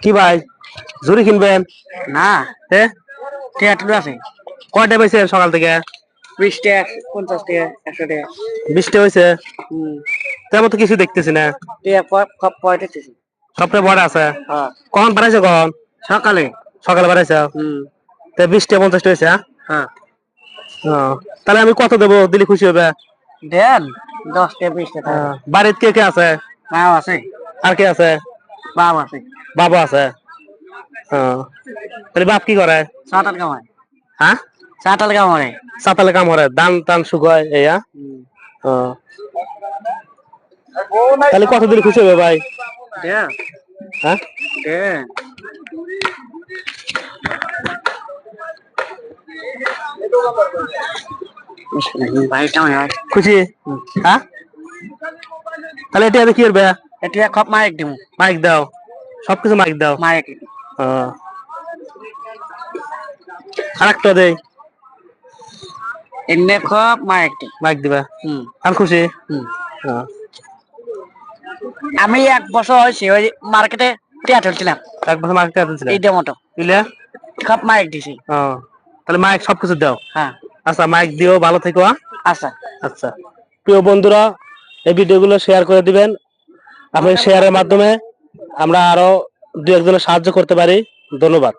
কি ভাই জুরি কিনবেন না হ্যাঁ? টিয়াটুর আছে কয়টা পাইছেন সকাল থেকে? 20 টাকা 50 টাকা 100 টাকা 20টা হয়েছে। হুম তেমন তো কিছু দেখতেছি না। টিয়া পয়টা দিছি সবটা বড় আছে। হ্যাঁ কখন বাড়াইছে কখন? সকালে সকালে বাড়াইছে। হুম তা 20টা 50টা হয়েছে হ্যাঁ? হ্যাঁ তাহলে আমি কত দেবো দিলে খুশি হবে? দেন 10 টাকা 20 টাকা বাড়িতে কে কে আছে? মাও আছে আর কে আছে? বাপ আছে বাবা আছে। তাহলে বাপ কি করে? সাতাল কামায় হ্যাঁ সাতাল কামায় সাতালে কাম করে ধান টান শুকায় এইয়া। তাহলে কত দিলে খুশি হবে ভাই? দেন হ্যাঁ দেন ভাই কামায় খুশি? হ্যাঁ তাহলে এটা কি করবে? এটা খপ মাইক দিমু মাইক দাও, সবকিছু মাইক দাও। মাইক আর একটা দেই, এনে খপ মাইক দি মাইক দিবা। হুম আমি খুশি। হুম আমি 1 বছর হয়েছে ওই মার্কেটে টিয়া চলছিলাম এক বছর মাইক দিয়েছিলে এই মতো ইলে। খপ মাইক দিছি তাহলে মাইক সবকিছু দাও। হ্যাঁ আচ্ছা মাইক দিও, ভালো থেকো। আচ্ছা আচ্ছা প্রিয় বন্ধুরা, এই ভিডিওগুলো শেয়ার করে দিবেন। আপনার শেয়ারের মাধ্যমে আমরা আরো দু একজনের সাহায্য করতে পারি। ধন্যবাদ।